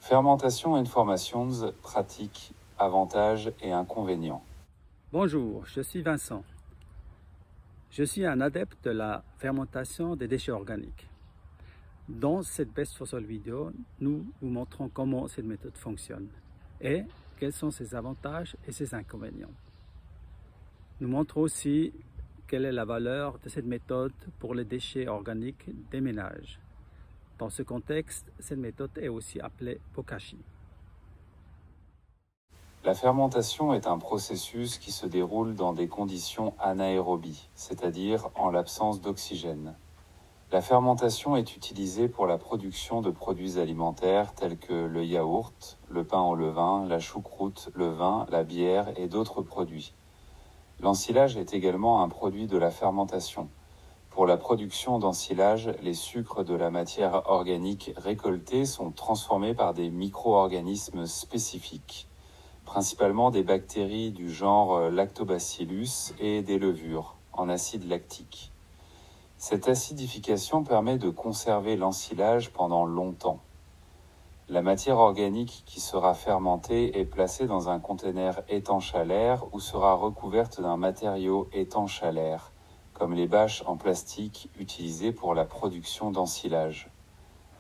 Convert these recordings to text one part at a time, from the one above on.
Fermentation Informations, pratiques, avantages et inconvénients. Bonjour, je suis Vincent. Je suis un adepte de la fermentation des déchets organiques. Dans cette Best for Soil vidéo, nous vous montrons comment cette méthode fonctionne et quels sont ses avantages et ses inconvénients. Nous montrons aussi quelle est la valeur de cette méthode pour les déchets organiques des ménages. Dans ce contexte, cette méthode est aussi appelée bokashi. La fermentation est un processus qui se déroule dans des conditions anaérobies, c'est-à-dire en l'absence d'oxygène. La fermentation est utilisée pour la production de produits alimentaires tels que le yaourt, le pain au levain, la choucroute, le vin, la bière et d'autres produits. L'ensilage est également un produit de la fermentation. Pour la production d'ensilage, les sucres de la matière organique récoltée sont transformés par des micro-organismes spécifiques, principalement des bactéries du genre Lactobacillus et des levures en acide lactique. Cette acidification permet de conserver l'ensilage pendant longtemps. La matière organique qui sera fermentée est placée dans un conteneur étanche à l'air ou sera recouverte d'un matériau étanche à l'air, comme les bâches en plastique utilisées pour la production d'ensilage.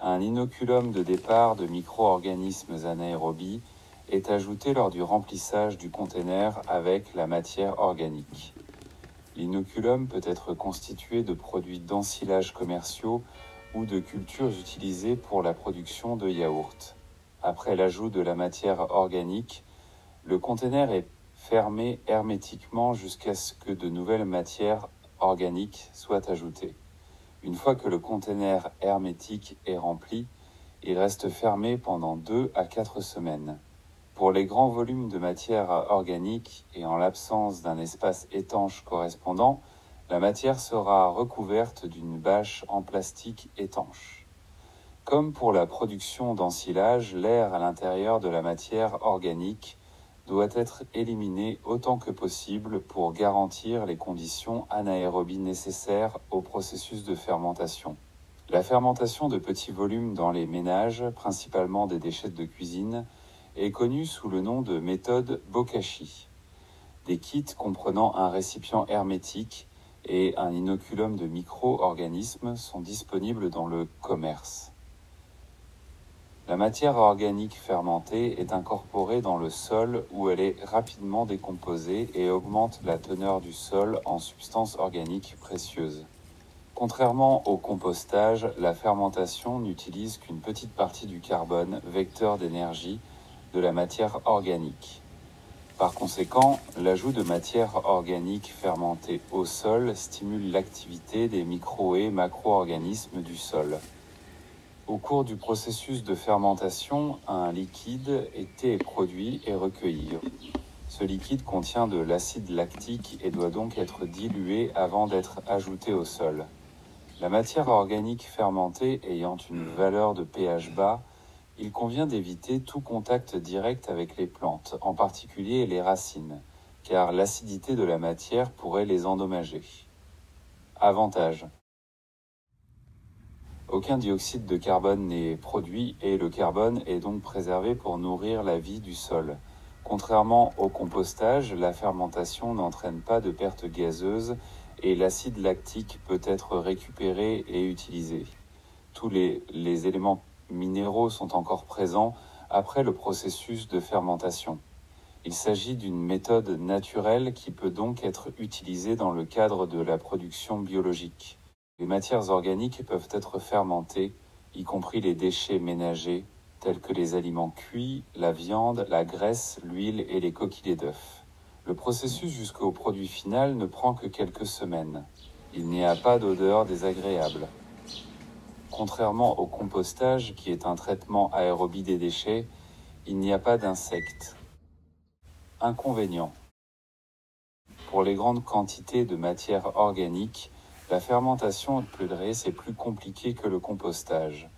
Un inoculum de départ de micro-organismes anaérobies est ajouté lors du remplissage du conteneur avec la matière organique. L'inoculum peut être constitué de produits d'ensilage commerciaux ou de cultures utilisées pour la production de yaourts. Après l'ajout de la matière organique, le conteneur est fermé hermétiquement jusqu'à ce que de nouvelles matières organiques soient ajoutées. Une fois que le conteneur hermétique est rempli, il reste fermé pendant 2 à 4 semaines. Pour les grands volumes de matière organique et en l'absence d'un espace étanche correspondant, la matière sera recouverte d'une bâche en plastique étanche. Comme pour la production d'ensilage, l'air à l'intérieur de la matière organique doit être éliminé autant que possible pour garantir les conditions anaérobies nécessaires au processus de fermentation. La fermentation de petits volumes dans les ménages, principalement des déchets de cuisine, est connue sous le nom de méthode bokashi. Des kits comprenant un récipient hermétique et un inoculum de micro-organismes sont disponibles dans le commerce. La matière organique fermentée est incorporée dans le sol où elle est rapidement décomposée et augmente la teneur du sol en substances organiques précieuses. Contrairement au compostage, la fermentation n'utilise qu'une petite partie du carbone, vecteur d'énergie, de la matière organique. Par conséquent, l'ajout de matière organique fermentée au sol stimule l'activité des micro- et macro-organismes du sol. Au cours du processus de fermentation, un liquide est produit et recueilli. Ce liquide contient de l'acide lactique et doit donc être dilué avant d'être ajouté au sol. La matière organique fermentée ayant une valeur de pH bas, il convient d'éviter tout contact direct avec les plantes, en particulier les racines, car l'acidité de la matière pourrait les endommager. Avantage. Aucun dioxyde de carbone n'est produit et le carbone est donc préservé pour nourrir la vie du sol. Contrairement au compostage, la fermentation n'entraîne pas de perte gazeuse et l'acide lactique peut être récupéré et utilisé. Tous les éléments minéraux sont encore présents après le processus de fermentation. Il s'agit d'une méthode naturelle qui peut donc être utilisée dans le cadre de la production biologique. Les matières organiques peuvent être fermentées, y compris les déchets ménagers, tels que les aliments cuits, la viande, la graisse, l'huile et les coquillets d'œufs. Le processus jusqu'au produit final ne prend que quelques semaines. Il n'y a pas d'odeur désagréable. Contrairement au compostage, qui est un traitement aérobie des déchets, il n'y a pas d'insectes. Inconvénients. Pour les grandes quantités de matière organique, la fermentation pulvérée, c'est plus compliqué que le compostage.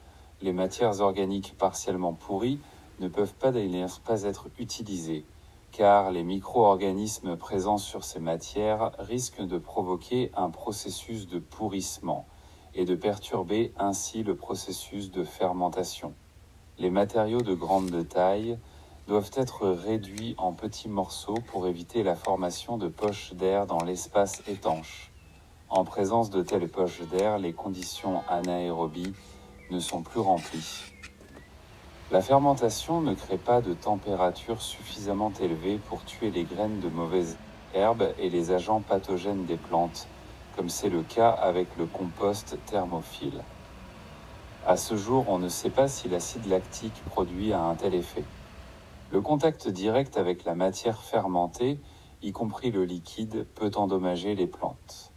Les matières organiques partiellement pourries ne peuvent pas d'ailleurs pas être utilisées, car les micro-organismes présents sur ces matières risquent de provoquer un processus de pourrissement et de perturber ainsi le processus de fermentation. les matériaux de grande taille doivent être réduits en petits morceaux pour éviter la formation de poches d'air dans l'espace étanche. En présence de telles poches d'air, les conditions anaérobies ne sont plus remplies. La fermentation ne crée pas de température suffisamment élevée pour tuer les graines de mauvaises herbes et les agents pathogènes des plantes, comme c'est le cas avec le compost thermophile. À ce jour, on ne sait pas si l'acide lactique produit un tel effet. Le contact direct avec la matière fermentée, y compris le liquide, peut endommager les plantes.